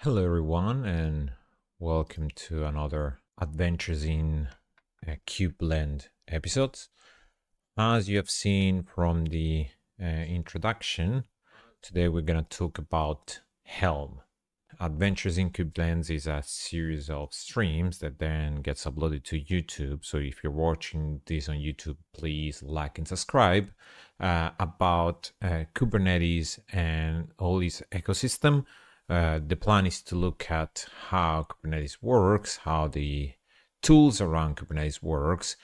Hello everyone and welcome to another Adventures in Kubeland episodes. As you have seen from the introduction, today we're going to talk about Helm. Adventures in Kubeland is a series of streams that then gets uploaded to YouTube. So if you're watching this on YouTube, please like and subscribe about Kubernetes and all its ecosystem. The plan is to look at how Kubernetes works, how the tools around Kubernetes works,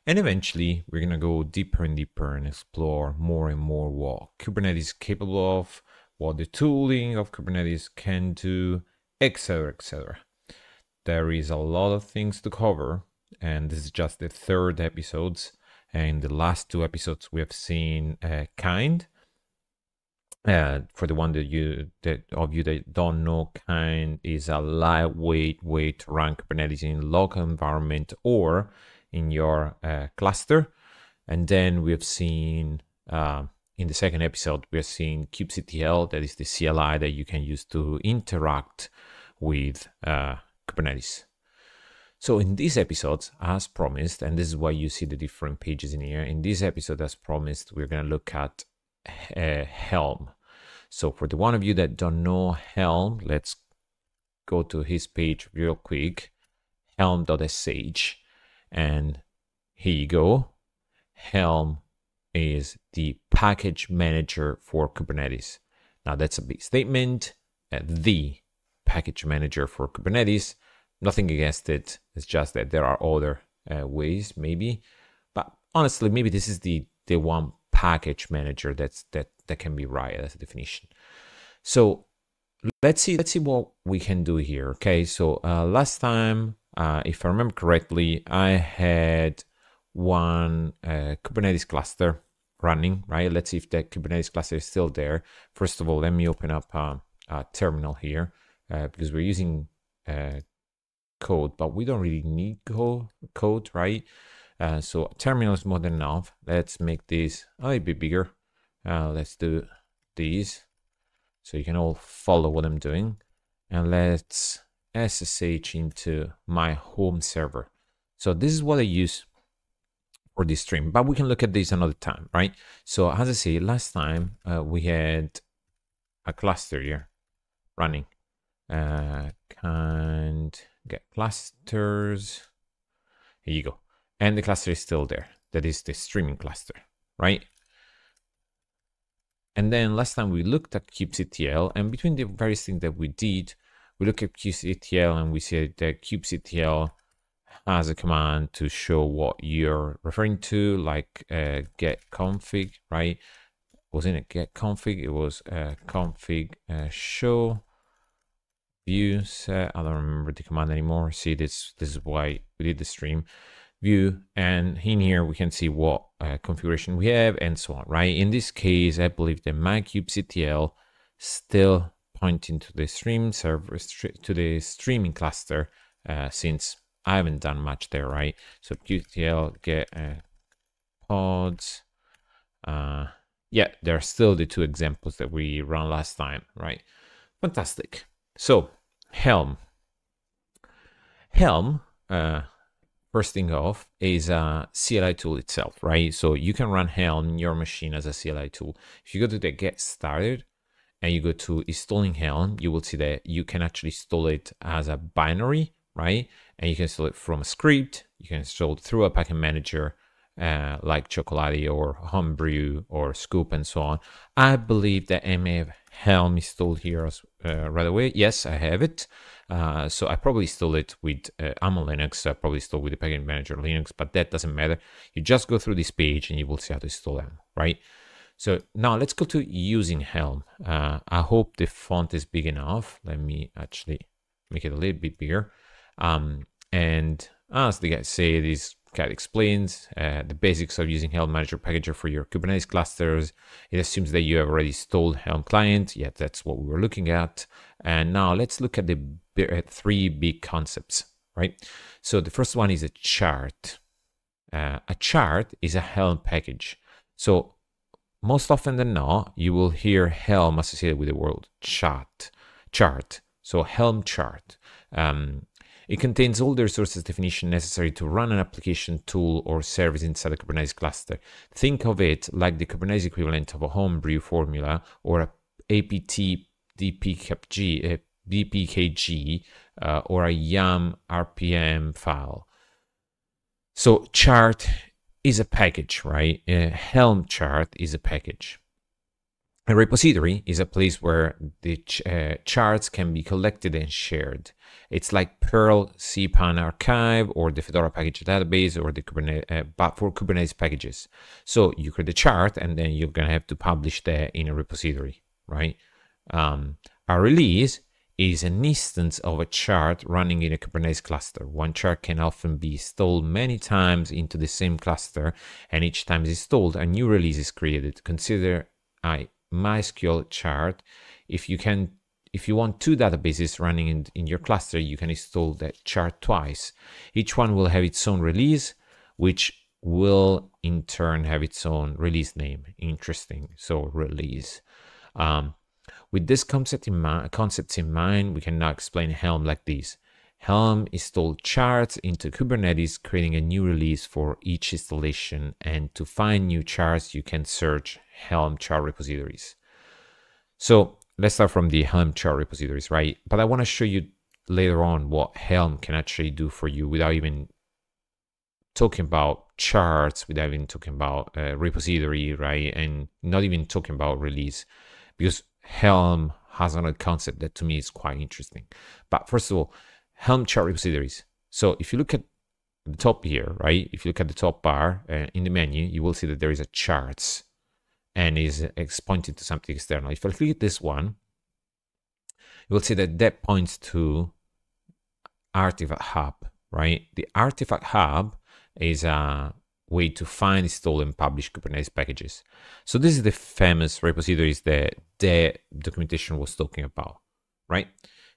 and eventually we're going to go deeper and deeper and explore more and more what Kubernetes is capable of, what the tooling of Kubernetes can do, etc., etc. There is a lot of things to cover, and this is just the third episode. And the last two episodes we have seen Kind. For the one of you that don't know, Kind is a lightweight way to run Kubernetes in local environment or in your cluster. And then we have seen in the second episode, we are seeing kubectl, that is the CLI that you can use to interact with Kubernetes. So in these episodes, as promised, and this is why you see the different pages in here, in this episode, as promised, we're going to look at Helm. So for the one of you that don't know Helm, let's go to his page real quick, helm.sh, and here you go. Helm is the package manager for Kubernetes. Now that's a big statement, the package manager for Kubernetes. Nothing against it, it's just that there are other ways maybe, but honestly maybe this is the one package manager that can be right as a definition. So let's see what we can do here. Okay, so last time, if I remember correctly, I had one Kubernetes cluster running, right? Let's see if that Kubernetes cluster is still there. First of all, let me open up a terminal here because we're using code, but we don't really need code, right? So terminal is more than enough. Let's make this a little bit bigger. Let's do these so you can all follow what I'm doing. And let's SSH into my home server. So this is what I use for this stream, but we can look at this another time, right? So as I say, last time we had a cluster here running. Can't get clusters. Here you go. And the cluster is still there. That is the streaming cluster, right? And then last time we looked at kubectl, and between the various things that we did, we look at kubectl and we said that kubectl has a command to show what you're referring to, like get config, right? Wasn't it get config? It was config show view set. I don't remember the command anymore. See, this is why we did the stream. View, and in here we can see what configuration we have and so on, right? In this case, I believe that my kubectl still pointing to the stream server, to the streaming cluster, since I haven't done much there, right? So kubectl get pods. Yeah, there are still the two examples that we ran last time, right? Fantastic. So Helm. First thing off is a CLI tool itself, right? So you can run Helm in your machine as a CLI tool. If you go to the get started and you go to installing Helm, you will see that you can actually install it as a binary, right? And you can install it from a script. You can install it through a package manager like Chocolate or Homebrew or Scoop and so on. I believe that I may have Helm installed here right away. Yes, I have it. So I probably install it with, I'm on Linux, so I probably install with the package manager Linux, but that doesn't matter. You just go through this page and you will see how to install them, right? So now let's go to using Helm. I hope the font is big enough. Let me actually make it a little bit bigger. And as the guys say, this guide explains the basics of using Helm Manager Packager for your Kubernetes clusters. It assumes that you have already installed Helm client. Yeah, that's what we were looking at. And now let's look at the three big concepts, right? So the first one is a chart. A chart is a Helm package. So most often than not, you will hear Helm associated with the word chart. So helm chart. It contains all the resources definition necessary to run an application, tool, or service inside a Kubernetes cluster. Think of it like the Kubernetes equivalent of a homebrew formula or a apt dpkg or a yum rpm file. So chart is a package, right? A helm chart is a package. A repository is a place where the charts can be collected and shared. It's like Perl cpan archive or the Fedora package database or the Kubernetes, but for Kubernetes packages. So you create a chart and then you're gonna have to publish that in a repository, right? A release is an instance of a chart running in a Kubernetes cluster. One chart can often be installed many times into the same cluster, and each time it's installed, a new release is created. Consider a MySQL chart. If you want two databases running in your cluster, you can install that chart twice. Each one will have its own release, which will in turn have its own release name. Interesting. So release. With this concept in mind, we can now explain Helm like this. Helm installed charts into Kubernetes, creating a new release for each installation. And to find new charts, you can search Helm chart repositories. So let's start from the Helm chart repositories, right? But I want to show you later on what Helm can actually do for you without even talking about charts, without even talking about repository, right? And not even talking about release, because Helm has another concept that to me is quite interesting. But first of all, Helm chart repositories. So if you look at the top here, right? If you look at the top bar in the menu, you will see that there is a charts and it's pointing to something external. If I click this one, you will see that points to Artifact Hub, right? The Artifact Hub is a way to find, install, and publish Kubernetes packages. So this is the famous repositories that the documentation was talking about, right?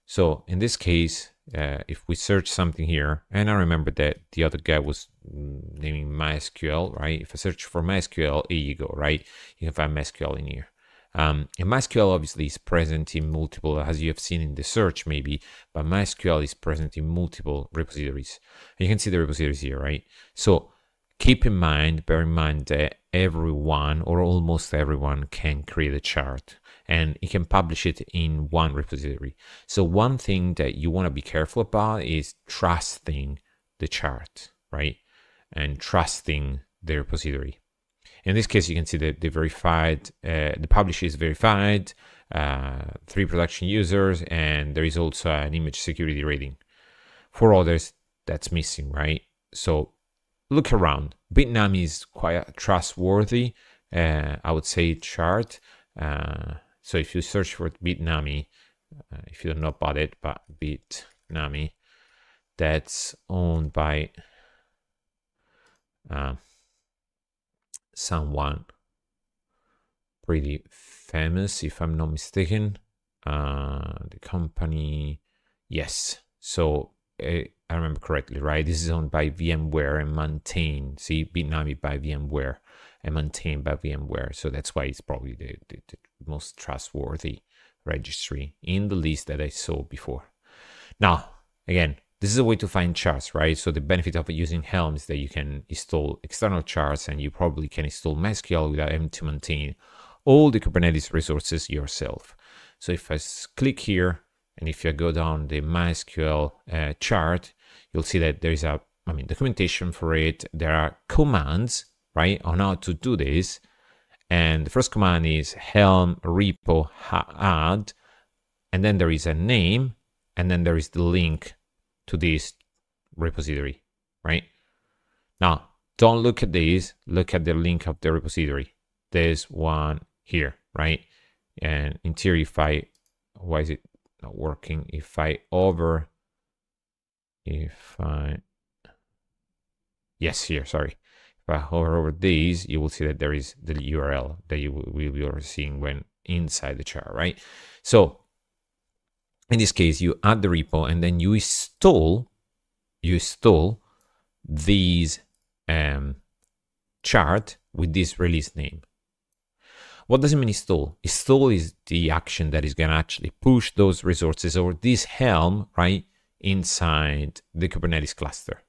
So in this case, if we search something here, and I remember that the other guy was naming MySQL, right? If I search for MySQL, here you go, right? You can find MySQL in here. And MySQL obviously is present in multiple, as you have seen in the search maybe, but MySQL is present in multiple repositories. And you can see the repositories here, right? So keep in mind, bear in mind that everyone or almost everyone can create a chart and you can publish it in one repository. So one thing that you want to be careful about is trusting the chart, right? And trusting the repository. In this case, you can see that the verified, the publisher is verified, 3 production users, and there is also an image security rating. For others, that's missing, right? So look around. Bitnami is quite a trustworthy, I would say, chart. So if you search for Bitnami, if you don't know about it, but Bitnami, that's owned by someone pretty famous, if I'm not mistaken. The company, yes. So I remember correctly, right? This is owned by VMware and maintained. See, Bitnami by VMware and maintained by VMware. So that's why it's probably the most trustworthy registry in the list that I saw before. Now, again, this is a way to find charts, right? So the benefit of using Helm is that you can install external charts and you probably can install MySQL without having to maintain all the Kubernetes resources yourself. So if I click here, and if you go down the MySQL chart, you'll see that there is documentation for it. There are commands, right, on how to do this. And the first command is helm repo add, and then there is a name, and then there is the link to this repository, right? Now, don't look at this, look at the link of the repository. There's one here, right? And in theory, why is it not working? Yes, here, sorry. If I hover over these, you will see that there is the URL that you will be seeing when inside the chart, right? So in this case, you add the repo and then you install these chart with this release name. What does it mean install? Install is the action that is going to actually push those resources or this Helm, right, inside the Kubernetes cluster.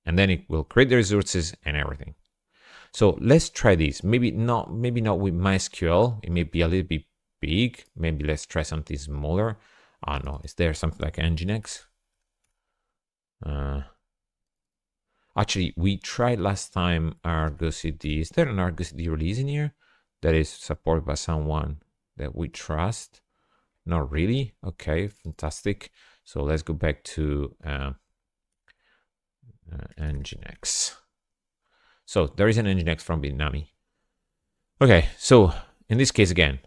And then it will create the resources and everything. So let's try this. Maybe not with MySQL. It may be a little bit big. Maybe let's try something smaller. I don't know. Is there something like Nginx? Actually, we tried last time Argo CD. Is there an Argo CD release in here that is supported by someone that we trust? Not really. Okay, fantastic. So let's go back to Nginx. So there is an Nginx from Bitnami. Okay, so in this case again,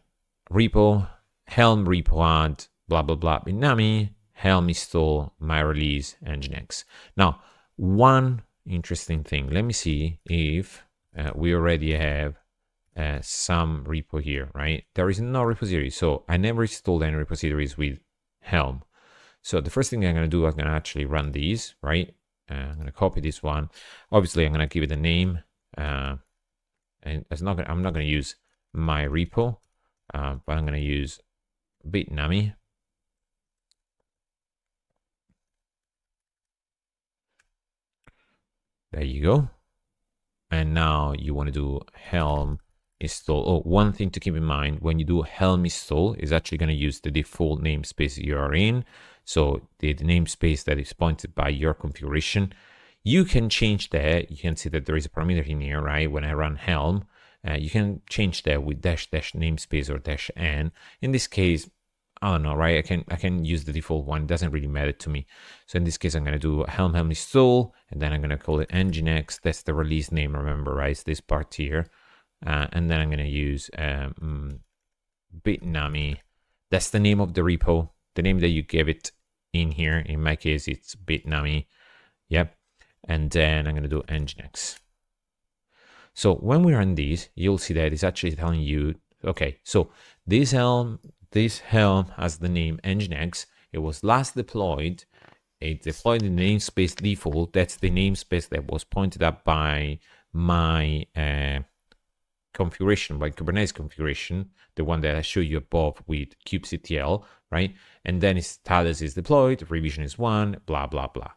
repo, helm repo add, blah, blah, blah, Bitnami, helm install, my release, Nginx. Now, one interesting thing, let me see if we already have some repo here, right? There is no repository, so I never installed any repositories with helm. So the first thing I'm going to do, I'm going to actually run these, right? I'm going to copy this one. Obviously, I'm going to give it a name, and I'm not going to use my repo, but I'm going to use Bitnami. There you go. And now you want to do helm install. Oh, one thing to keep in mind when you do helm install is actually going to use the default namespace you are in. So the namespace that is pointed by your configuration. You can change that. You can see that there is a parameter in here, right? When I run helm, you can change that with dash namespace or -n. In this case, I don't know, right? I can use the default one. It doesn't really matter to me. So in this case, I'm going to do helm install, and then I'm going to call it Nginx. That's the release name, remember, right? It's this part here. And then I'm going to use Bitnami. That's the name of the repo, the name that you gave it in here. In my case, it's Bitnami. Yep. And then I'm going to do Nginx. So when we run these, you'll see that it's actually telling you, okay, so this helm has the name Nginx. It was last deployed. It deployed in the namespace default. That's the namespace that was pointed up by my configuration, by Kubernetes configuration, the one that I showed you above with kubectl, right? And then its status is deployed, revision is 1, blah, blah, blah.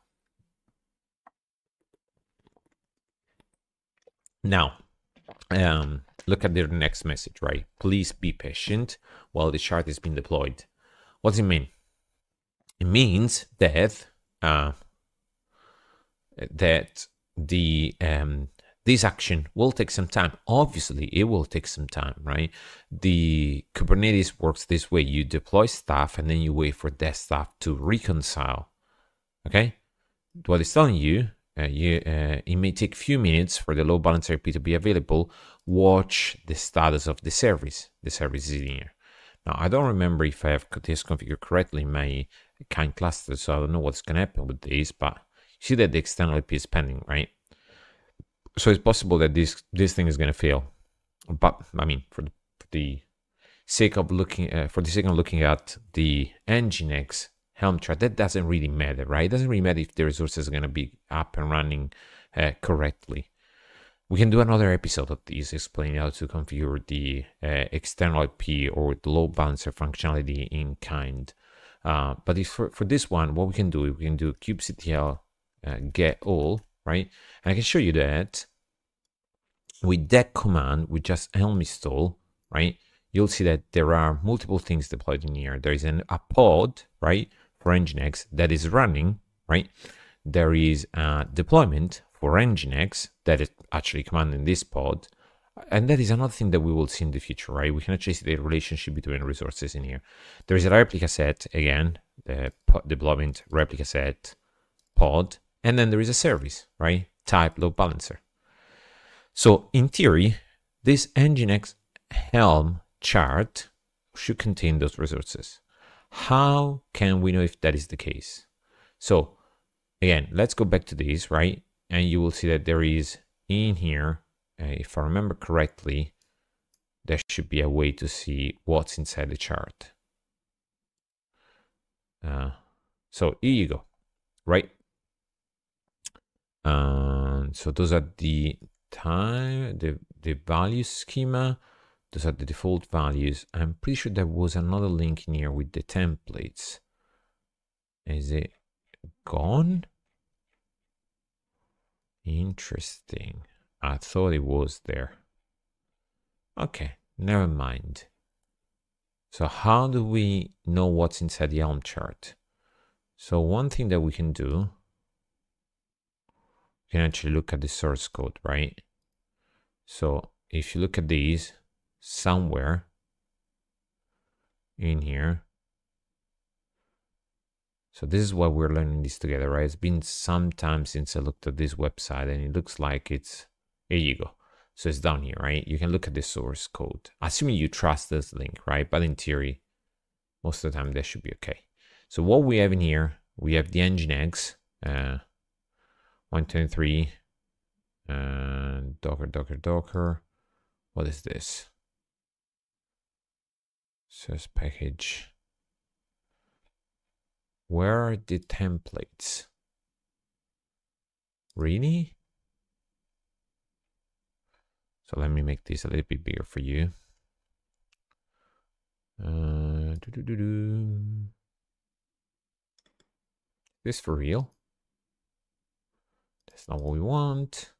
Now, look at the next message, right? Please be patient while the chart is being deployed. What does it mean? It means that this action will take some time. Obviously, it will take some time, right? The Kubernetes works this way. You deploy stuff and then you wait for that stuff to reconcile. Okay? What it's telling you, it may take a few minutes for the load balancer IP to be available. Watch the status of the service. The service is in here. Now, I don't remember if I have this configured correctly in my kind cluster, so I don't know what's going to happen with this, but you see that the external IP is pending, right? So it's possible that this thing is going to fail. But I mean, for the sake of looking at the Nginx Helm chart, that doesn't really matter, right? It doesn't really matter if the resources are going to be up and running correctly. We can do another episode of this explaining how to configure the external IP or the load balancer functionality in kind. But if for this one, what we can do kubectl get all, right? And I can show you that with that command, with just helm install, right? You'll see that there are multiple things deployed in here. There is a pod, right, for Nginx that is running, right? There is a deployment for Nginx that is actually commanding this pod. And that is another thing that we will see in the future, right? We can actually see the relationship between resources in here. There is a replica set, again, the deployment replica set pod, and then there is a service, right? Type load balancer. So in theory, this Nginx Helm chart should contain those resources. How can we know if that is the case? So again, let's go back to this, right? And you will see that there is in here, if I remember correctly, there should be a way to see what's inside the chart. So here you go, right? So those are the time, the value schema. Those are the default values. I'm pretty sure there was another link in here with the templates. Is it gone? Interesting. I thought it was there. Okay, never mind. So how do we know what's inside the Helm chart? So one thing that we can do, we can actually look at the source code, right? So if you look at these, somewhere in here, so this is why we're learning this together, right? It's been some time since I looked at this website, and it looks like it's, here you go. So it's down here, right? You can look at the source code, assuming you trust this link, right? But in theory, most of the time that should be okay. So what we have in here, we have the Nginx, 123, Docker. What is this? Source package. Where are the templates? Really? So let me make this a little bit bigger for you. This for real? That's not what we want.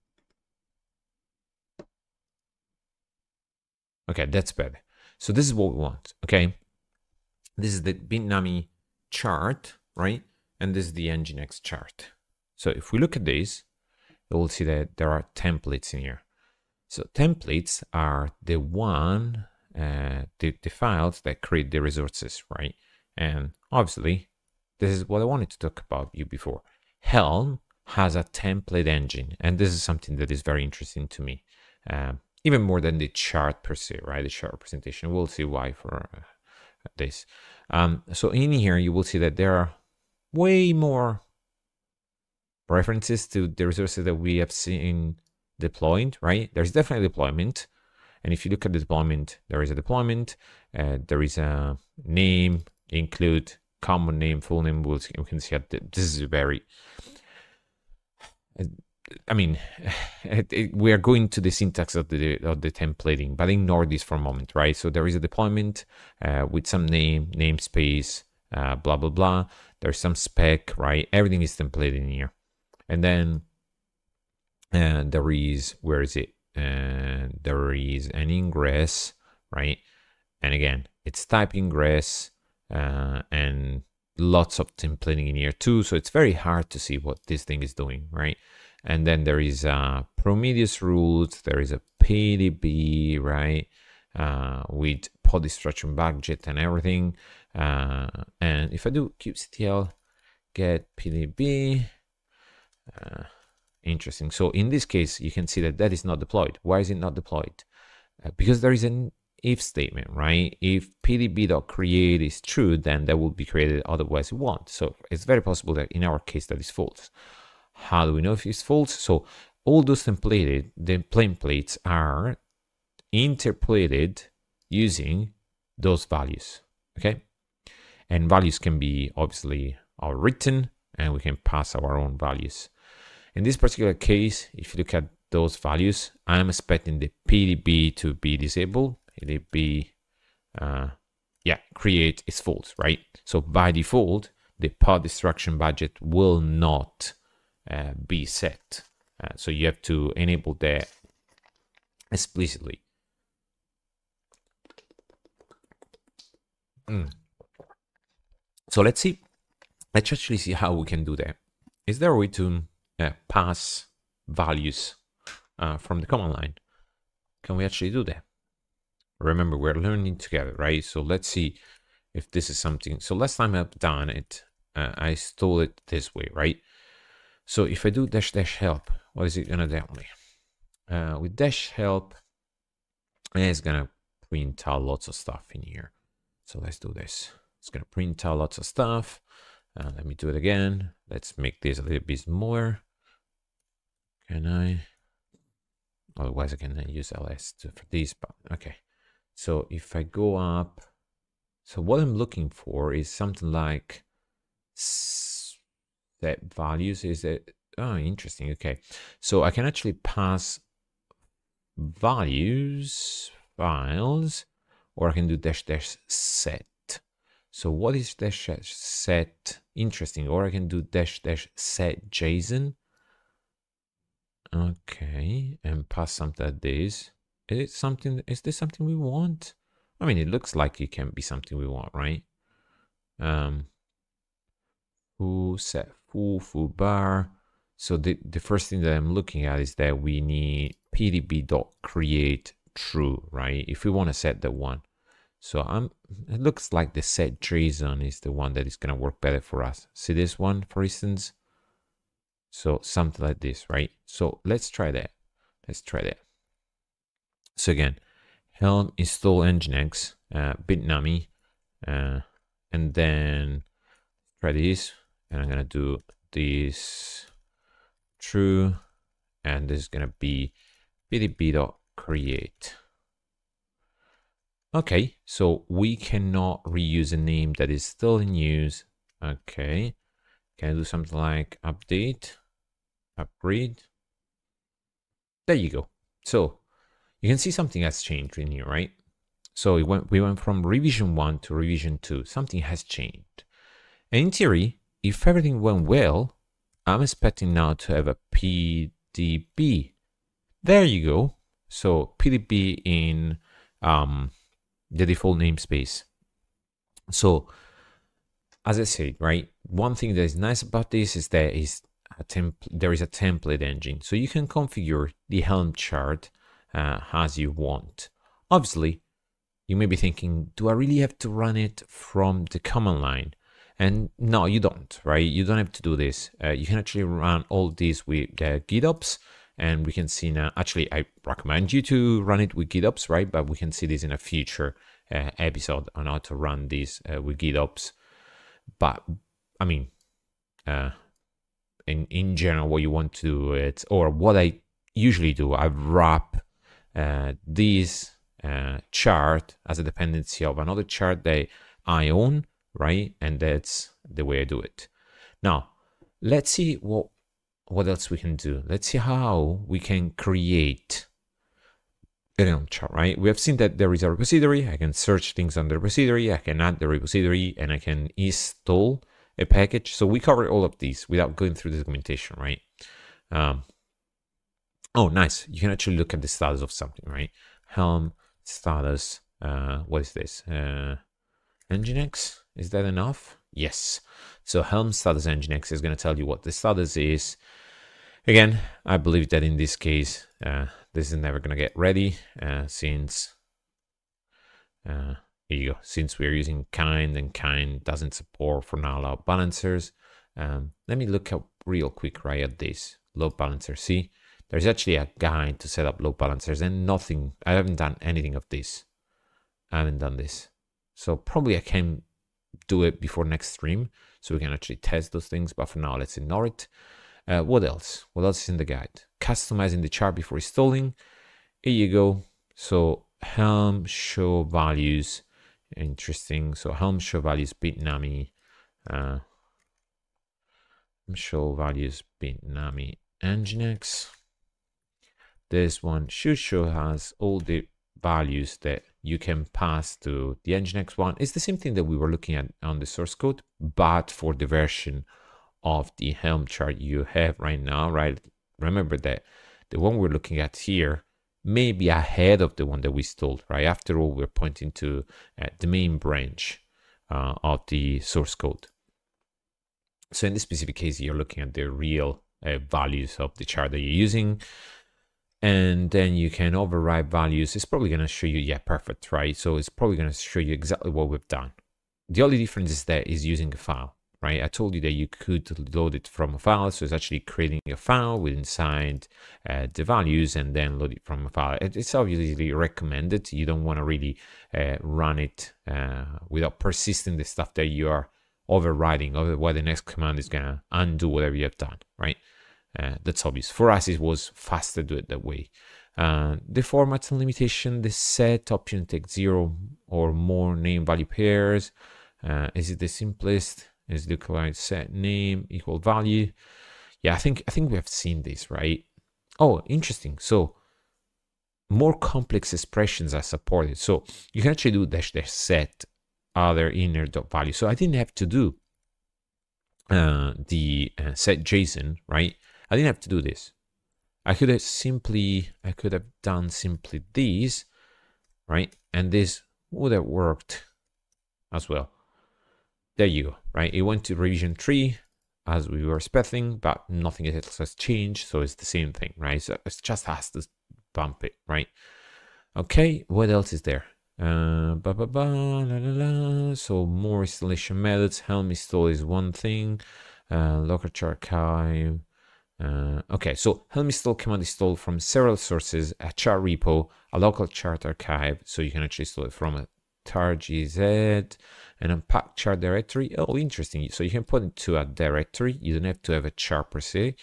Okay, that's better. So this is what we want, okay? This is the Bitnami chart, right? And this is the Nginx chart. So if we look at this, you will see that there are templates in here. So templates are the files that create the resources, right? And obviously, this is what I wanted to talk about you before. Helm has a template engine, and this is something that is very interesting to me. Even more than the chart per se, right? The chart presentation. We'll see why for this. So in here, you will see that there are way more references to the resources that we have seen deployed, right? There's definitely deployment. And if you look at the deployment, there is a deployment. There is a name, include, common name, full name. We can see that this is very... I mean, we are going to the syntax of the templating, but ignore this for a moment, right? So there is a deployment with some namespace, blah, blah, blah. There's some spec, right? Everything is templated in here. And then there is, where is it? There is an ingress, right? And again, it's type ingress and lots of templating in here too. So it's very hard to see what this thing is doing, right? And then there is Prometheus rules, there is a PDB, right? With pod destruction budget and everything. And if I do kubectl get PDB, interesting. So in this case, you can see that that is not deployed. Why is it not deployed? Because there is an if statement, right? If pdb.create is true, then that will be created, otherwise it won't. So it's very possible that in our case that is false. How do we know if it's false? So all those templates are interpolated using those values, okay? And values can be obviously are written, and we can pass our own values. In this particular case, if you look at those values, I'm expecting the PDB to be disabled. PDB, create is false, right? So by default, the pod destruction budget will not be set. So you have to enable that explicitly. So let's actually see how we can do that. Is there a way to pass values from the command line? Can we actually do that? Remember, we're learning together, right? So let's see if this is something. So last time I've done it, I stole it this way, right? So if I do -help, what is it gonna tell me? With -help, it's gonna print out lots of stuff in here. So let's do this. It's gonna print out lots of stuff. Let me do it again. Let's make this a little bit smaller. Can I? Otherwise, I can use ls for this, but okay. So if I go up, so what I'm looking for is something like set values. Is it? Oh, interesting. Okay. So I can actually pass values files, or I can do dash dash set. So what is dash dash set? Interesting. Or I can do dash dash set JSON. Okay, and pass something like this. Is this something we want? I mean, it looks like it can be something we want, right? Foo set foo bar. So the first thing that I'm looking at is that we need pdb.create true, right? If we want to set that one. So it looks like the set JSON is the one that is going to work better for us. See this one, for instance? So something like this, right? So let's try that. So again, helm install nginx, bitnami, and then try this. And I'm going to do this true, and this is going to be pdb.create. Okay, so we cannot reuse a name that is still in use. Okay, can I do something like update, upgrade? There you go. So you can see something has changed in here, right? So we went from revision 1 to revision 2. Something has changed. And in theory, if everything went well, I'm expecting now to have a PDB. There you go. So PDB in the default namespace. So as I said, right, one thing that is nice about this is that there is a template engine. So you can configure the Helm chart as you want. Obviously, you may be thinking, do I really have to run it from the command line? And no, you don't, right? You don't have to do this. You can actually run all this with GitOps, and we can see now, actually, I recommend you to run it with GitOps, right? But we can see this in a future episode on how to run this with GitOps. But I mean, in general, what you want to do is, or what I usually do, I wrap this chart as a dependency of another chart that I own, right? And that's the way I do it. Now, let's see what else we can do. Let's see how we can create a Helm chart, right? We have seen that there is a repository. I can search things on the repository. I can add the repository, and I can install a package. So we cover all of these without going through the documentation, right? Oh, nice. You can actually look at the status of something, right? Helm status. What is this? Nginx. Is that enough? Yes. So Helm status Nginx is going to tell you what the status is. Again, I believe that in this case, this is never going to get ready since here you go. Since we're using kind, and kind doesn't support for now load balancers. Let me look up real quick right at this load balancer. See, there's actually a guide to set up load balancers, and nothing. I haven't done anything of this. I haven't done this. So probably I can do it before next stream, so we can actually test those things. But for now, let's ignore it. What else? What else is in the guide? Customizing the chart before installing. Here you go. So Helm show values. Interesting. So Helm show values bitnami. Show values bitnami nginx. This one should show has all the values that you can pass to the nginx one. It's the same thing that we were looking at on the source code, but for the version of the Helm chart you have right now, right? Remember that the one we're looking at here may be ahead of the one that we installed, right? After all, we're pointing to the main branch of the source code. So in this specific case, you're looking at the real values of the chart that you're using. And then you can override values. It's probably going to show you, yeah, perfect, right? So it's probably going to show you exactly what we've done. The only difference is that is using a file, right? I told you that you could load it from a file. So it's actually creating a file with inside the values and then load it from a file. It's obviously recommended. You don't want to really run it without persisting the stuff that you are overriding. Otherwise, the next command is going to undo whatever you have done, right? That's obvious. For us, it was faster to do it that way. The formats and limitation, the set option takes 0 or more name value pairs. Is it the simplest? Is the correct set name equal value? Yeah, I think we have seen this, right? Oh, interesting. So more complex expressions are supported. So you can actually do dash dash set other inner dot value. So I didn't have to do the set JSON, right? I didn't have to do this. I could have done simply this, right? And this would have worked as well. There you go, right? It went to revision 3 as we were expecting, but nothing else has changed. So it's the same thing, right? So it just has to bump it, right? Okay, what else is there? So more installation methods. Helm install is one thing. Local chart archive. Okay, so helm install command install from several sources: a chart repo, a local chart archive. So you can actually install it from a tar.gz, an unpacked chart directory. Oh, interesting. So you can put it to a directory. You don't have to have a chart per se.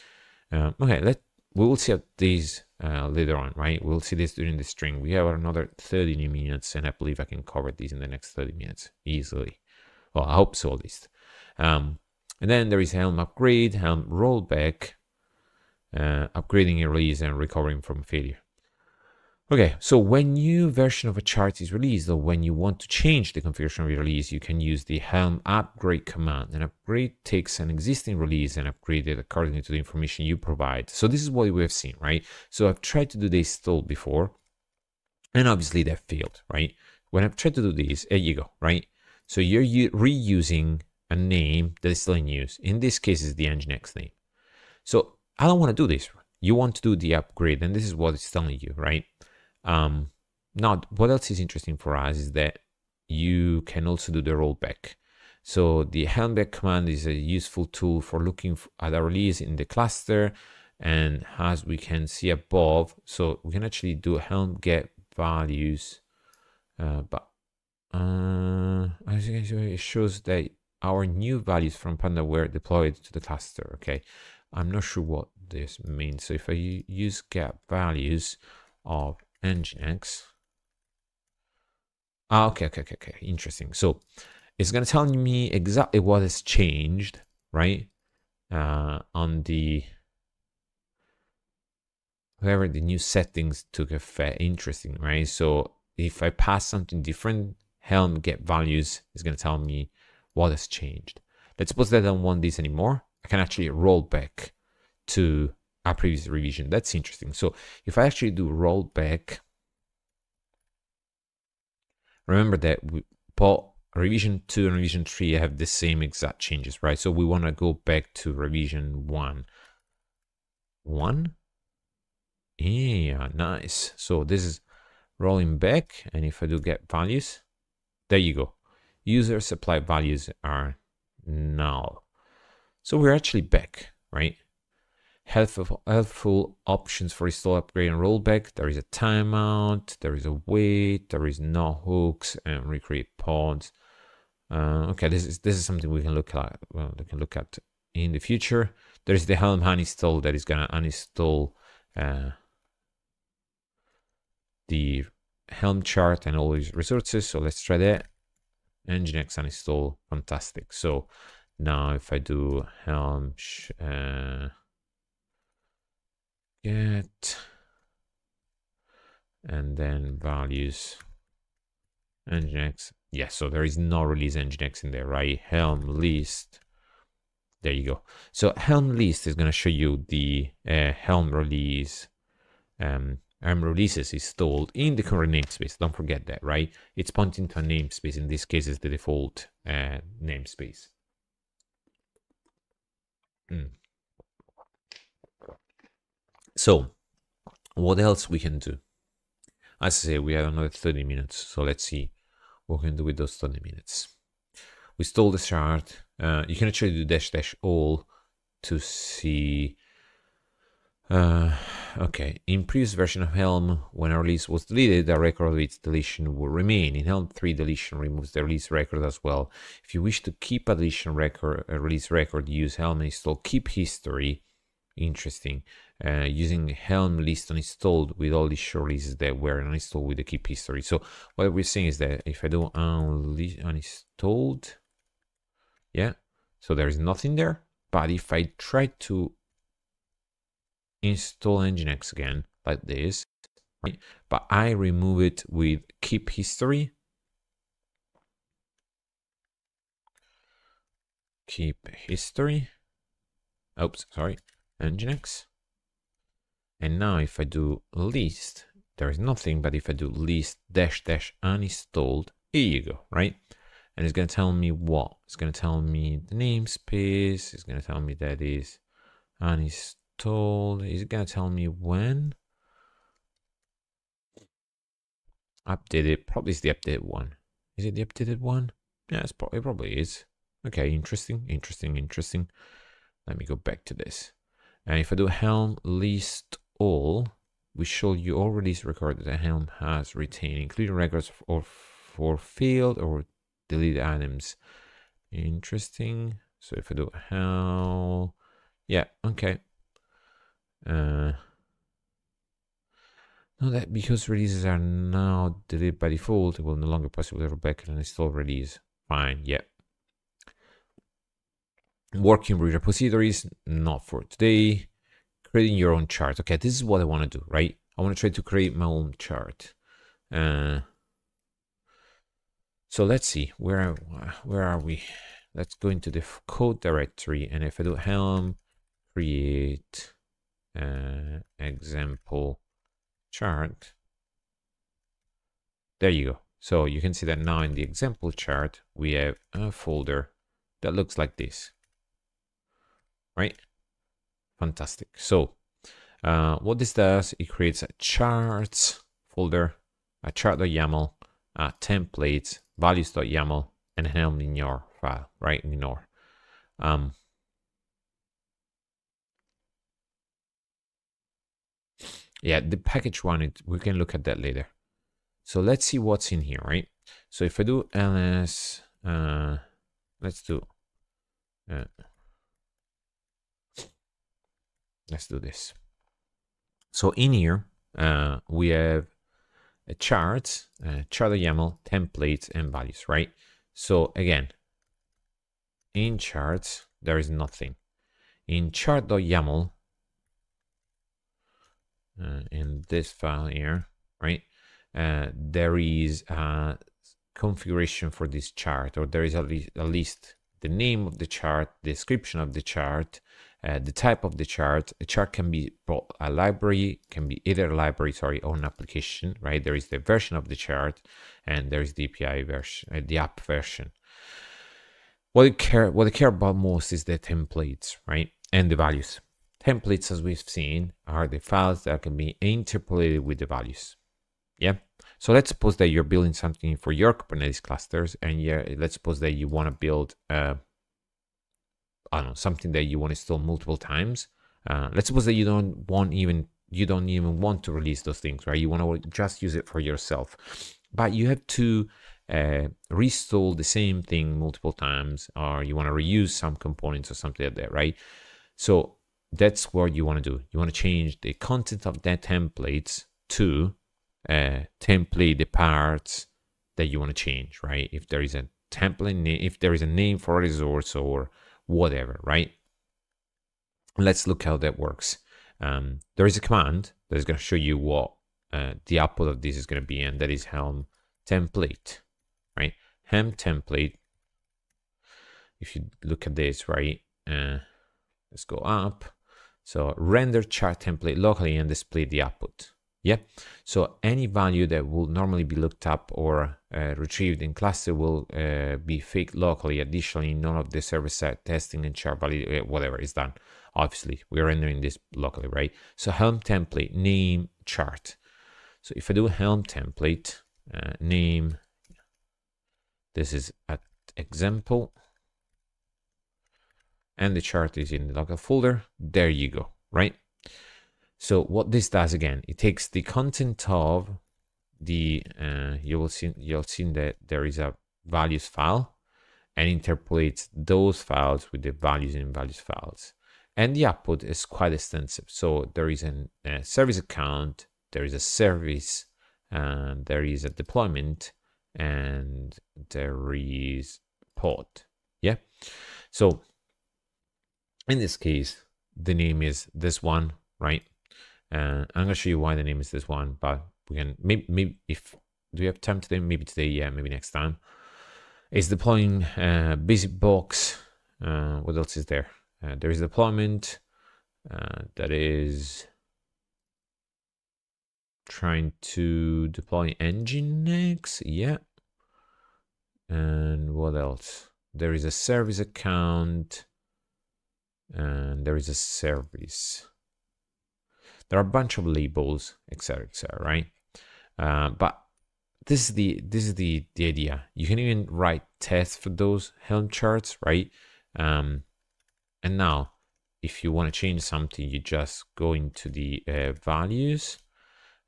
Okay, we will see these later on, right? We'll see this during the string. We have another 30 minutes, and I believe I can cover these in the next 30 minutes easily. Well, I hope so, at least. And then there is helm upgrade, helm rollback, upgrading a release and recovering from failure. Okay, so when new version of a chart is released, or when you want to change the configuration of your release, you can use the helm upgrade command. An upgrade takes an existing release and upgrade it according to the information you provide. So this is what we have seen, right? So I've tried to do the install before, and obviously that failed, right? When I've tried to do this, there you go, right? So you're reusing a name that is still in use. In this case, it's the Nginx name. So I don't want to do this. You want to do the upgrade, and this is what it's telling you, right? Now, what else is interesting for us is that you can also do the rollback. So the helmback command is a useful tool for looking at a release in the cluster, and as we can see above, so we can actually do helm get values, but as you can see, it shows that our new values from Panda were deployed to the cluster. Okay, I'm not sure what this means. So if I use get values of Nginx. Okay, interesting. So it's going to tell me exactly what has changed, right? On the wherever the new settings took effect. Interesting, right? So if I pass something different, helm get values is going to tell me what has changed. Let's suppose that I don't want this anymore. I can actually roll back to a previous revision. That's interesting. So if I actually do rollback, remember that both revision 2 and revision 3 have the same exact changes, right? So we want to go back to revision 1. Yeah, nice. So this is rolling back, and if I do get values, there you go. User supply values are null. So we're actually back, right? Helpful options for install, upgrade, and rollback. There is a timeout, there is a wait, there is no hooks, and recreate pods. Okay, this is something we can look at. Well, we can look at in the future. There is the helm uninstall that is gonna uninstall the helm chart and all these resources. So let's try that. Nginx uninstall, fantastic. So now if I do helm get and then values Nginx, yes, so there is no release Nginx in there, right? Helm list, there you go. So helm list is going to show you the helm release releases installed in the current namespace. Don't forget that, right? It's pointing to a namespace. In this case, is the default namespace. So what else we can do? As I say, we have another 30 minutes. So let's see what we can do with those 30 minutes. We stole the chart. You can actually do dash all to see. Okay, in previous version of Helm, when a release was deleted, a record of its deletion will remain. In Helm 3, deletion removes the release record as well. If you wish to keep a deletion record, a release record, use Helm install keep history. Interesting. Using Helm list uninstalled with all the show releases that were uninstalled with the keep history. So what we're saying is that if I do uninstalled, yeah, so there is nothing there. But if I try to install Nginx again, like this, but I remove it with keep history. Keep history. Oops, sorry. Nginx. And now if I do list, there is nothing, but if I do list dash dash uninstalled, here you go, right? And it's going to tell me what? It's going to tell me the namespace. It's going to tell me that is uninstalled. Is it going to tell me when? Updated. Probably is the updated one. Is it the updated one? Yeah, it probably is. Okay, interesting. Let me go back to this. And if I do helm list all, we show you all release record that the helm has retained, including records for failed or deleted items. Interesting. So if I do helm, yeah, okay. No, that because releases are now deleted by default, it will no longer possible to back and install release. Fine, yeah. Working with repositories, not for today. Creating your own chart. Okay, this is what I want to do, right? I want to try to create my own chart. So let's see, where are we? Let's go into the code directory, and if I do helm create example chart, there you go. So you can see that now in the example chart, we have a folder that looks like this, right? Fantastic. So what this does, it creates a charts folder, a chart.yaml, templates, values.yaml, and helm in your file, right? In your yeah, the package one, we can look at that later. So let's see what's in here, right? So if I do ls, let's do this. So in here, we have a chart, chart.yaml, templates, and values, right? So again, in charts, there is nothing. In chart.yaml, in this file here, right? There is a configuration for this chart, or there is at least the name of the chart, the description of the chart, the type of the chart. A chart can be a library, can be either a library, sorry, or an application, right? There is the version of the chart, and there is the API version, the app version. What I care about most is the templates, right? And the values. Templates, as we've seen, are the files that can be interpolated with the values. Yeah. So let's suppose that you're building something for your Kubernetes clusters, and yeah, let's suppose that you want to build, I don't know, something that you want to install multiple times. Let's suppose that you don't even want to release those things, right? You want to just use it for yourself, but you have to reinstall the same thing multiple times, or you want to reuse some components or something like that, right? So that's what you want to do. You want to change the content of that templates to template the parts that you want to change, right? If there is a template name, if there is a name for a resource or whatever, right? Let's look how that works. There is a command that is going to show you what the output of this is going to be, and that is helm template, right? Helm template. If you look at this, right? Let's go up. So render chart template locally and display the output. Yeah. So any value that will normally be looked up or retrieved in cluster will be faked locally. Additionally, none of the server-side testing and chart value, whatever is done. Obviously, we're rendering this locally, right? So helm template name chart. So if I do helm template name, this is an example, and the chart is in the local folder. There you go, right? So what this does, again, it takes the content of the you'll see that there is a values file, and interpolates those files with the values in values files. And the output is quite extensive. So there is a service account, there is a service, and there is a deployment, and there is pod. Yeah. So in this case, the name is this one, right? I'm going to show you why the name is this one, but we can maybe if do we have time today? Maybe today, yeah, maybe next time. Is deploying basic box. What else is there? There is deployment that is trying to deploy Nginx, yeah. And what else? There is a service account, and there is a service. There are a bunch of labels, etc., right? But this is the idea. You can even write tests for those Helm charts, right? And now, if you want to change something, you just go into the values,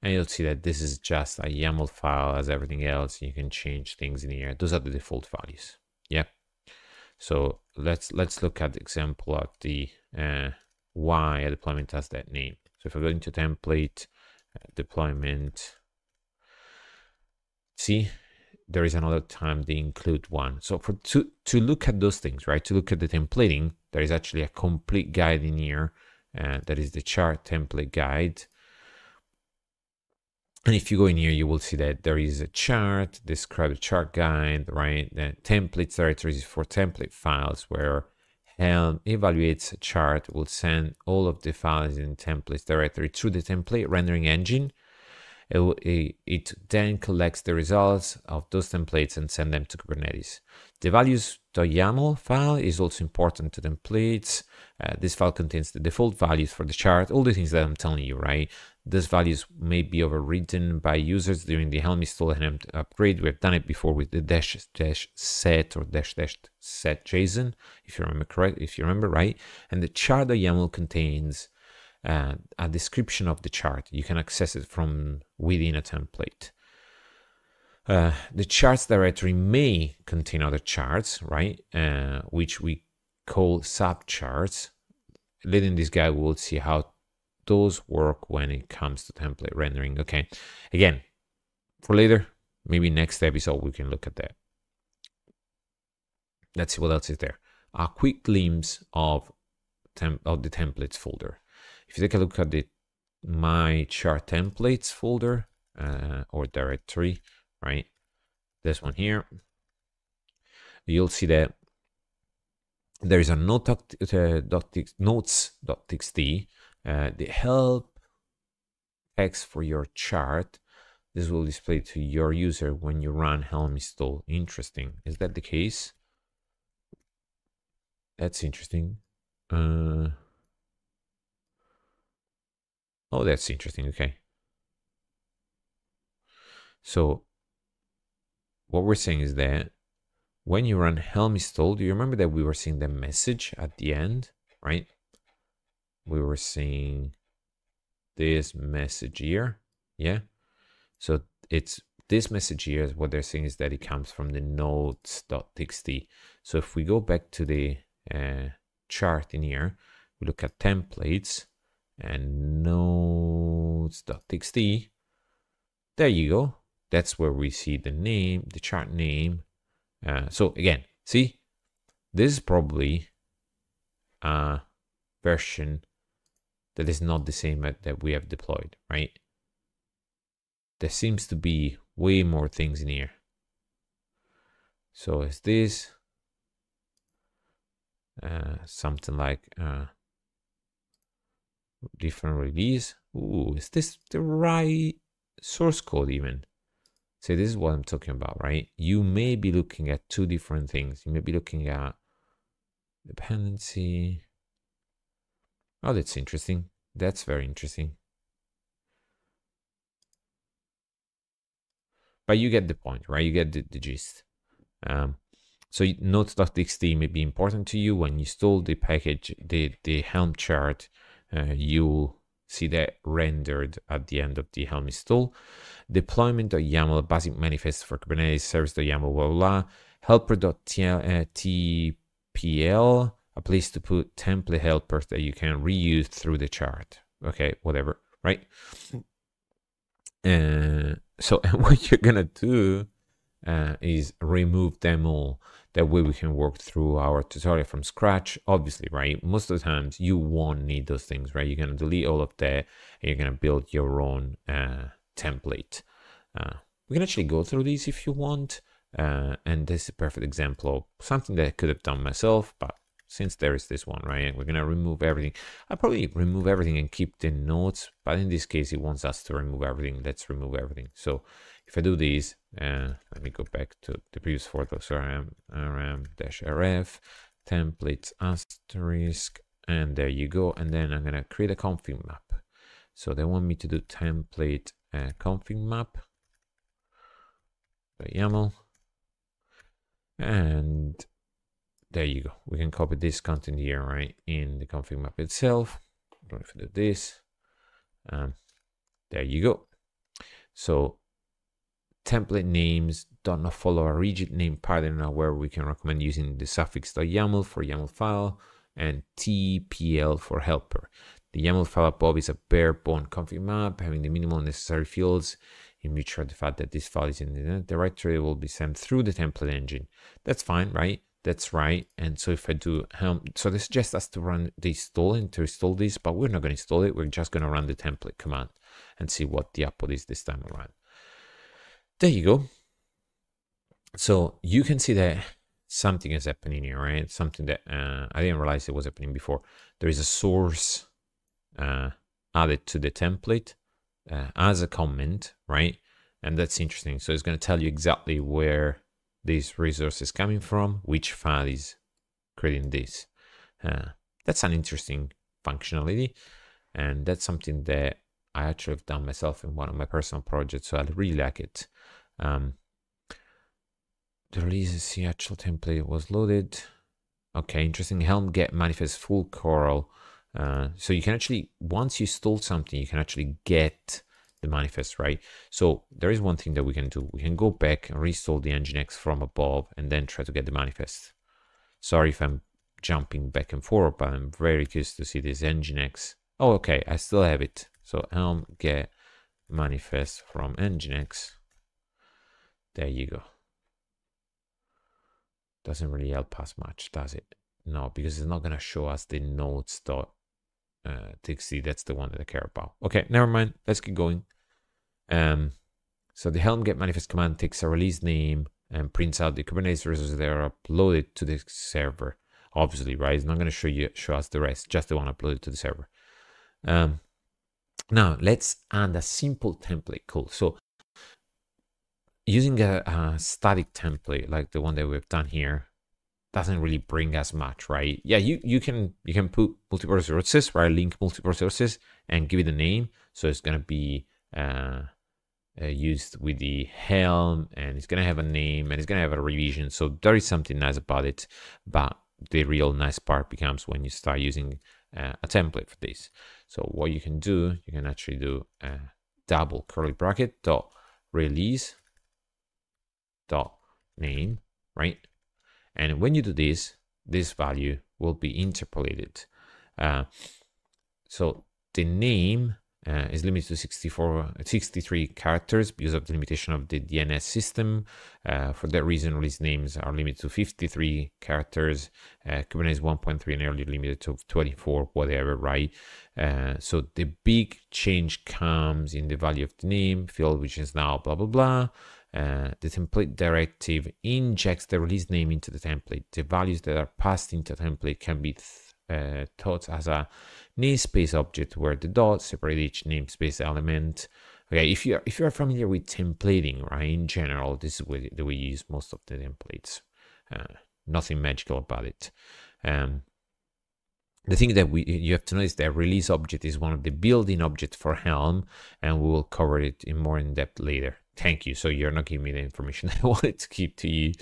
and you'll see that this is just a YAML file as everything else. You can change things in here. Those are the default values. Yeah. So let's look at the example of the why a deployment has that name. So if I go into template, deployment, see, there is another time they include one. So for to look at those things, right? To look at the templating, there is actually a complete guide in here. That is the chart template guide. And if you go in here, you will see that there is a chart, describe the chart guide, right? The templates directory is for template files, where Helm evaluates a chart, will send all of the files in templates directory through the template rendering engine. It then collects the results of those templates and send them to Kubernetes. The values.yaml file is also important to templates. This file contains the default values for the chart, all the things that I'm telling you, right? Those values may be overridden by users during the Helm install and Helm upgrade. We've done it before with the -set or -set JSON, if you remember correct, if you remember right. And the chart.yaml contains a description of the chart. You can access it from within a template. The charts directory may contain other charts, right? Which we call subcharts. Later in this guide, we'll see how those work when it comes to template rendering. Okay, again, for later, maybe next episode, we can look at that. Let's see what else is there. A quick glimpse of the templates folder. If you take a look at the my chart templates folder or directory, right? This one here, you'll see that there is a notes.txt, the help text for your chart. This will display to your user when you run Helm install. Interesting. Is that the case? That's interesting. Oh, that's interesting. Okay. So what we're saying is that when you run Helm install, do you remember that we were seeing the message at the end, right? We were seeing this message here. Yeah. So it's this message here. What they're saying is that it comes from the notes.txt. So if we go back to the chart in here, we look at templates and notes.txt. There you go. That's where we see the name, the chart name. So again, see, this is probably a version that is not the same that we have deployed, right? There seems to be way more things in here. So is this something like different release? Ooh, is this the right source code even? So this is what I'm talking about, right? You may be looking at two different things. You may be looking at dependency. Oh, that's interesting. That's very interesting. But you get the point, right? You get the gist. So notes.txt may be important to you. When you install the package, the Helm chart, you'll see that rendered at the end of the Helm install. Deployment.yaml, basic manifest for Kubernetes, service.yaml, blah, blah, blah. Helper.tpl, a place to put template helpers that you can reuse through the chart. Okay, whatever, right? So what you're gonna do is remove them all. That way we can work through our tutorial from scratch. Obviously, right? Most of the times you won't need those things, right? You're gonna delete all of that and you're gonna build your own template. We can actually go through these if you want. And this is a perfect example of something that I could have done myself, but since there is this one, right, we're going to remove everything. I'll probably remove everything and keep the notes, but in this case, it wants us to remove everything. Let's remove everything. So if I do this, let me go back to the previous folder, so rm-rf, templates, asterisk, and there you go. And then I'm going to create a config map. So they want me to do template config map, the YAML, and there you go. We can copy this content here, right, in the config map itself. I don't know if I do this. There you go. So template names do not follow a rigid name pattern, where we can recommend using the suffix .yaml for YAML file and TPL for helper. The YAML file above is a bare bone config map having the minimal necessary fields. In mutual the fact that this file is in the directory will be sent through the template engine. That's fine, right? That's right. And so if I do helm, so this suggests us to run the install and to install this, but we're not going to install it. We're just going to run the template command and see what the output is this time around. There you go. So you can see that something is happening here, right? Something that I didn't realize it was happening before. There is a source added to the template as a comment, right? And that's interesting. So it's going to tell you exactly where this resource is coming from, which file is creating this. That's an interesting functionality, and that's something that I actually have done myself in one of my personal projects, so I really like it. The release actual template was loaded. Okay, interesting. Helm get manifest full curl. So you can actually, once you install something, you can actually get the manifest, right? So there is one thing that we can do. We can go back and reinstall the Nginx from above and then try to get the manifest. Sorry if I'm jumping back and forth, but I'm very curious to see this Nginx. Oh, okay, I still have it. So helm get manifest from Nginx. There you go. Doesn't really help us much, does it? No, because it's not going to show us the notes.txt. That's the one that I care about. Okay, never mind. Let's keep going. So the helm get manifest command takes a release name and prints out the Kubernetes resources that are uploaded to the server. Obviously, right? It's not going to show us the rest, just the one uploaded to the server. Now let's add a simple template call. So using a static template like the one that we've done here doesn't really bring us much, right? Yeah, you can put multiple resources, right? Link multiple resources and give it a name. So it's gonna be used with the helm, and it's gonna have a name, and it's gonna have a revision. So there is something nice about it, but the real nice part becomes when you start using a template for this. So what you can do, you can actually do a double curly bracket dot release dot name, right? And when you do this, this value will be interpolated. So the name is limited to 63 characters because of the limitation of the DNS system. For that reason, release names are limited to 53 characters. Kubernetes 1.3 and earlier limited to 24, whatever, right? So the big change comes in the value of the name field, which is now blah, blah, blah. The template directive injects the release name into the template. The values that are passed into the template can be thought as a namespace object where the dots separate each namespace element. Okay, if you're familiar with templating, right, in general, this is the way you use most of the templates. Nothing magical about it. The thing that you have to know is that release object is one of the built-in objects for Helm, and we will cover it more in depth later. Thank you. So you're not giving me the information I wanted to keep to you.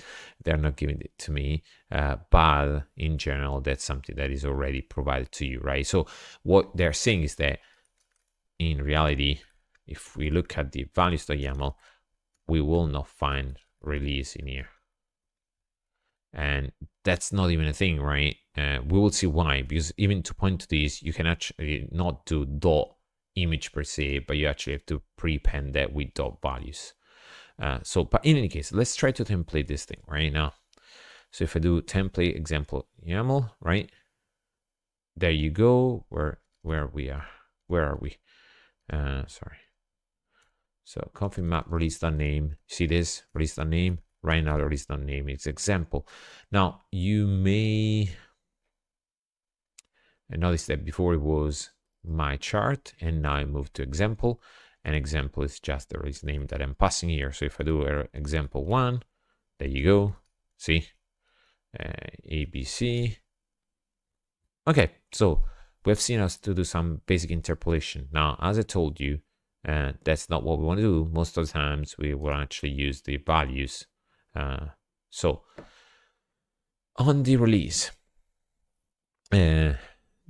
They're not giving it to me. But in general, that's something that is already provided to you, right? So what they're saying is that in reality, if we look at the values.yaml, we will not find release in here. And that's not even a thing, right? We will see why, because even to point to this, you can actually not do dot image per se, but you actually have to prepend that with dot values. But in any case, let's try to template this thing right now. So if I do template example YAML, right? There you go. Where we are. Where are we? Sorry. So config map release.name, see this release.name, right now the release.name is example. Now you may notice that before it was my chart and now I moved to example, and example is just the release name that I'm passing here. So if I do example 1, there you go, see, ABC. Okay, so we've seen us to do some basic interpolation. Now, as I told you, that's not what we want to do. Most of the times we will actually use the values. So on the release, there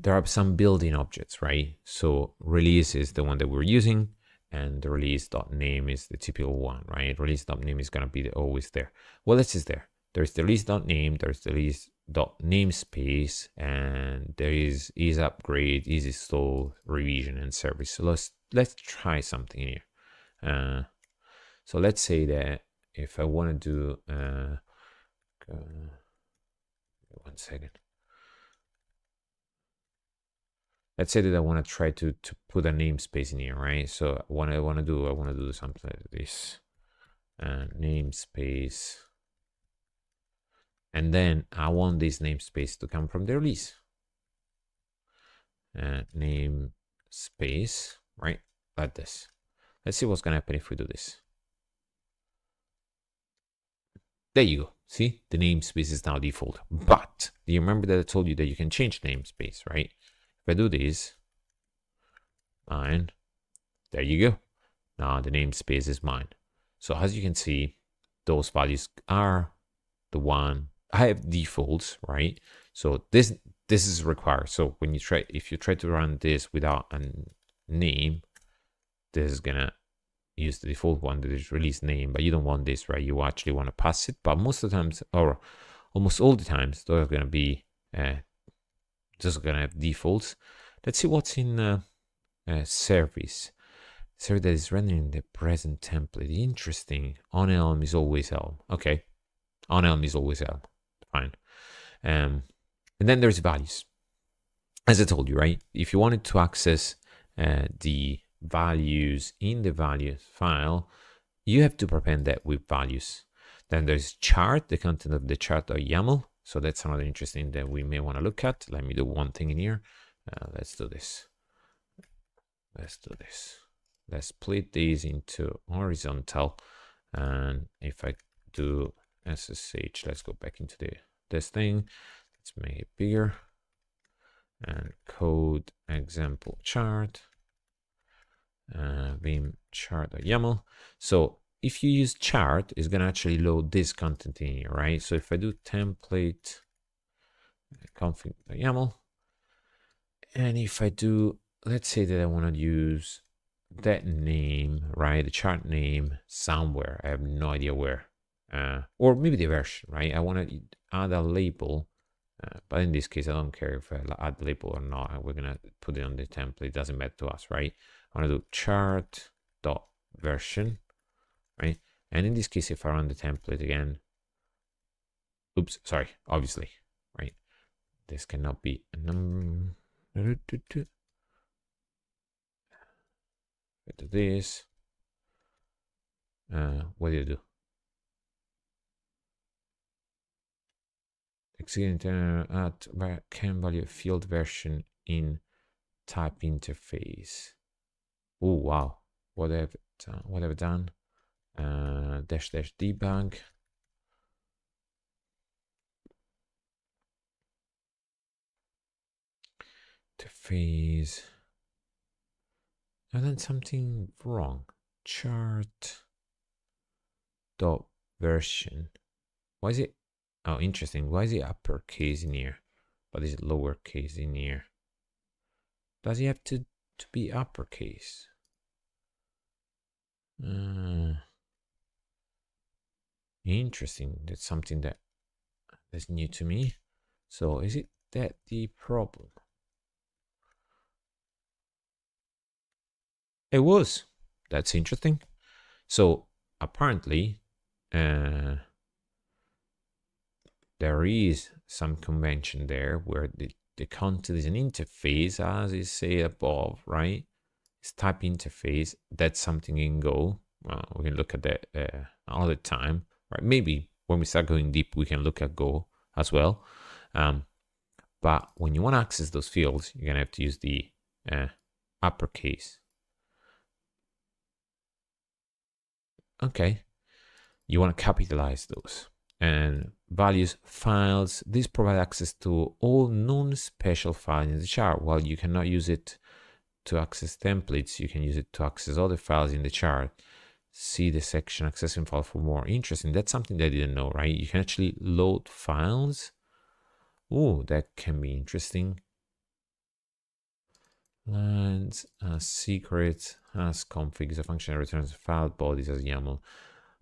are some built-in objects, right? So release is the one that we're using, and the release.name is the typical one, right? Release.name is going to be always there. What else is there? There's the release.name, there's the release.namespace, and there is easy upgrade, easy install, revision, and service. So let's try something here. So let's say that if I want to do, 1 second. Let's say that I want to try to put a namespace in here, right? So what I want to do something like this, namespace, and then I want this namespace to come from the release. Namespace, right? Like this. Let's see what's gonna happen if we do this. There you go. See, the namespace is now default. But do you remember that I told you that you can change namespace, right? If I do this, and there you go. Now the namespace is mine. So as you can see, those values are the one. I have defaults, right? So this is required. So when you try, if you try to run this without a name, this is gonna use the default one that is release name, but you don't want this, right? You actually want to pass it. But most of the times, or almost all the times, those are gonna be just gonna have defaults. Let's see what's in service. Service that is rendering the present template. Interesting. On helm is always helm. Okay, on helm is always helm. Fine. And then there's values. As I told you, right? If you wanted to access the values in the values file, you have to prepend that with values. Then there's chart, the content of the chart.yaml. So that's another interesting that we may want to look at. Let me do one thing in here. Let's do this. Let's split these into horizontal. And if I do SSH, let's go back into this thing. Let's make it bigger. And code example chart. Vim chart.yaml. So if you use chart, it's going to actually load this content in here, right? So if I do template config.yaml, and if I do, let's say that I want to use that name, right? The chart name somewhere. I have no idea where. Or maybe the version, right? I want to add a label. But in this case, I don't care if I add label or not. We're going to put it on the template. It doesn't matter to us, right? I want to do chart.version, right? And in this case, if I run the template again, oops, sorry, obviously, right? This cannot be a number. Do this. What do you do? Exceeding at can value field version in type interface. Oh wow, what have I done? Dash debug. Interface. I've done something wrong. Chart dot version. Why is it? Oh, interesting. Why is it uppercase in here, but is it lowercase in here? Does it have to be uppercase? Interesting. That's something that's new to me. So is it that the problem? It was. That's interesting. So apparently, there is some convention there where the content is an interface, as is say above, right? It's type interface. That's something in Go. well, we can look at that another time, right? Maybe when we start going deep, we can look at Go as well. But when you want to access those fields, you're gonna have to use the uppercase. Okay, you want to capitalize those. And values files, these provide access to all non-special files in the chart. While you cannot use it to access templates, you can use it to access other files in the chart. See the section accessing file for more. Interesting. That's something that I didn't know, right? You can actually load files. Oh, that can be interesting. Lines as secrets, as configs, a function that returns file bodies as YAML.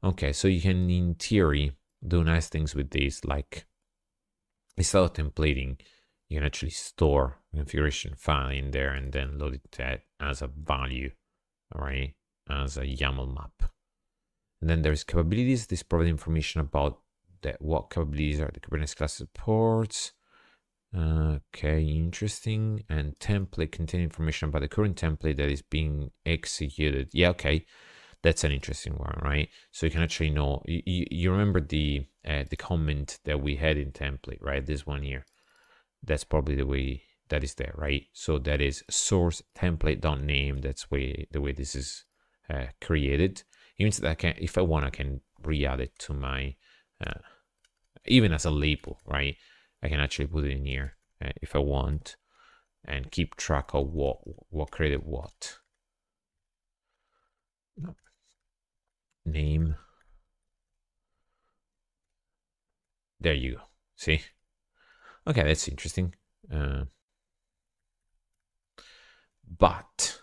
Okay, so you can, in theory, do nice things with these, like instead of templating, you can actually store a configuration file in there and then load it as a value, all right, as a YAML map. And then there's capabilities. This provides information about what capabilities are the Kubernetes class supports. Okay, interesting. And template contain information about the current template that is being executed. Yeah, okay, that's an interesting one, right? So you can actually know. You remember the comment that we had in template, right? This one here. That's probably the way that is there, right? So that is source template.name. That's the way this is created. It means that I can, if I want, I can re-add it to my, even as a label, right? I can actually put it in here if I want and keep track of what created what. No. Name. There you go. See? Okay, that's interesting. But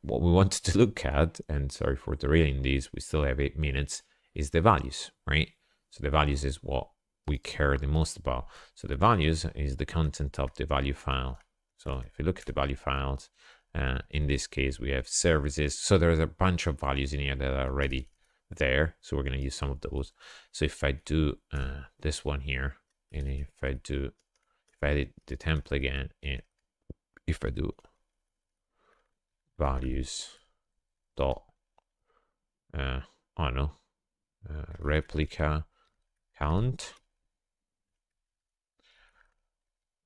what we wanted to look at, and sorry for derailing these, we still have 8 minutes, is the values, right? So the values is what we care the most about. So the values is the content of the value file. So if you look at the value files, in this case, we have services. So there's a bunch of values in here that are already there. So we're going to use some of those. So if I do this one here, and if I edit the template again, and if I do values dot, I don't know, replica count,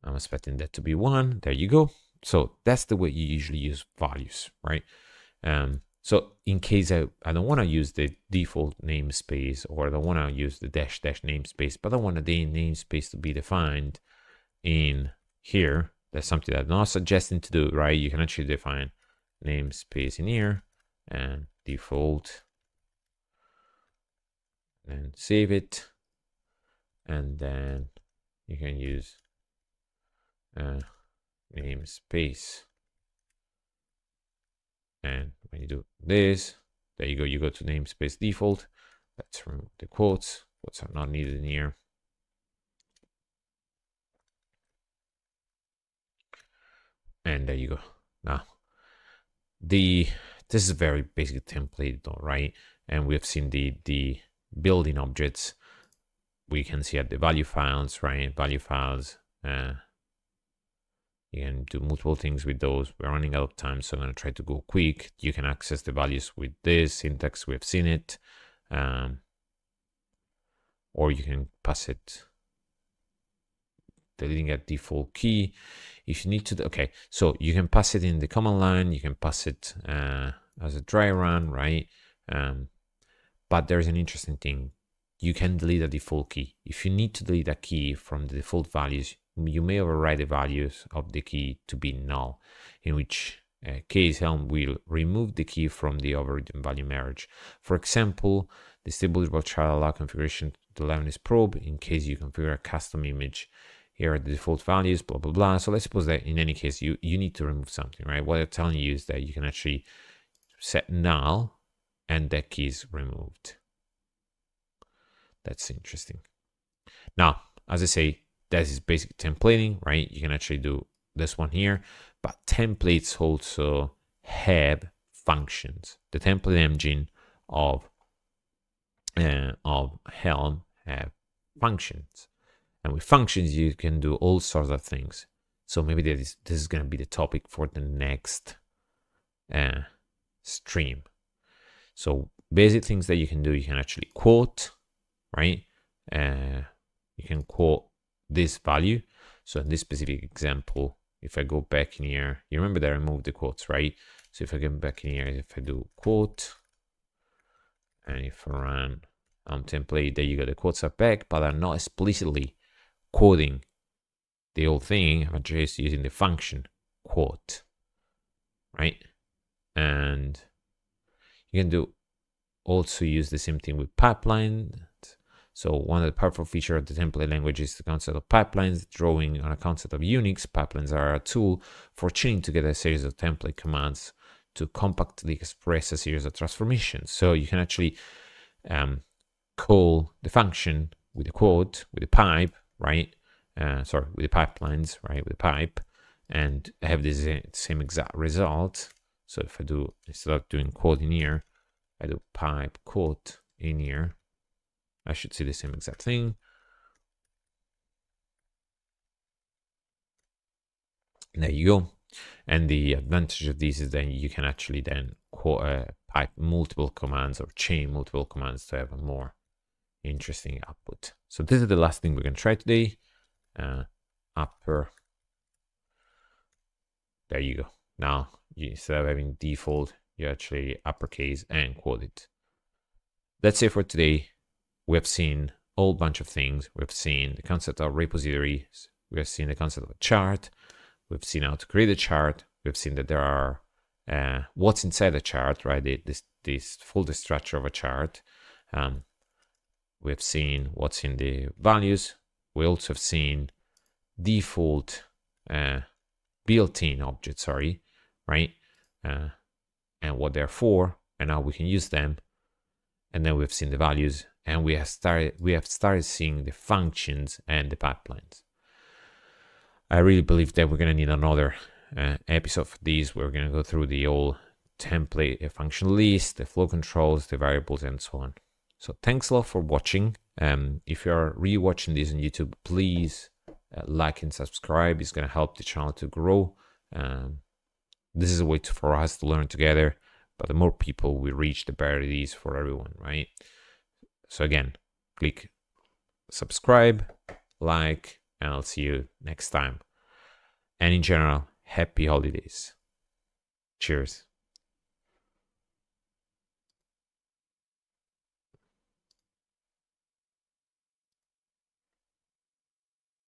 I'm expecting that to be 1. There you go. So that's the way you usually use values, right? So in case I don't want to use the default namespace, or I don't want to use the dash namespace, but I want the namespace to be defined in here. That's something that I'm not suggesting to do, right? You can actually define namespace in here and default, and save it, and then you can use namespace. And when you do this, there you go, you go to namespace default. Let's remove the quotes. Quotes are not needed in here. And there you go. Now, this is a very basic template, though, right? And we have seen the building objects. We can see at the value files, right? Value files. You can do multiple things with those. We're running out of time, so I'm going to try to go quick. You can access the values with this syntax. We've seen it. Or you can pass it, deleting a default key. If you need to, okay, so you can pass it in the command line. You can pass it as a dry run, right? But there's an interesting thing. You can delete a default key. If you need to delete a key from the default values, you may override the values of the key to be null, in which case Helm will remove the key from the overridden value merge. For example, the stable child allow configuration to Leibniz probe in case you configure a custom image. Here are the default values, blah, blah, blah. So let's suppose that in any case, you need to remove something, right? What I'm telling you is that you can actually set null and that key is removed. That's interesting. Now, as I say, that is basic templating, right? You can actually do this one here, but templates also have functions. The template engine of Helm have functions, and with functions you can do all sorts of things. So maybe this is going to be the topic for the next stream. So basic things that you can do, you can actually quote, right? You can quote this value. So in this specific example, if I go back in here, you remember that I removed the quotes, right? So if I go back in here, if I do quote, and if I run template, there you go, the quotes are back, but I'm not explicitly quoting the whole thing. I'm just using the function quote, right? And you can do also use the same thing with pipeline. So one of the powerful features of the template language is the concept of pipelines. Drawing on a concept of Unix, pipelines are a tool for chaining together a series of template commands to compactly express a series of transformations. So you can actually call the function with a quote, with a pipe, right? With the pipelines, right? With a pipe, and have this same exact result. So if I do, instead of doing quote in here, I do pipe quote in here, I should see the same exact thing. There you go. And the advantage of this is that you can actually then pipe multiple commands or chain multiple commands to have a more interesting output. So this is the last thing we're going to try today. Upper. There you go. Now, instead of having default, you actually uppercase and quote it. That's it for today. We have seen a whole bunch of things. We've seen the concept of repositories. We have seen the concept of a chart. We've seen how to create a chart. We've seen that there are what's inside a chart, right? This folder structure of a chart. We've seen what's in the values. We also have seen default built-in objects, right? And what they're for, and how we can use them. And then we've seen the values, and we have started seeing the functions and the pipelines. I really believe that we're going to need another episode for these. We're going to go through the whole template, function list, the flow controls, the variables, and so on. So thanks a lot for watching. If you're rewatching this on YouTube, please like and subscribe. It's going to help the channel to grow. This is a way for us to learn together, but the more people we reach, the better it is for everyone, right? So again, click subscribe, like, and I'll see you next time. And in general, happy holidays. Cheers.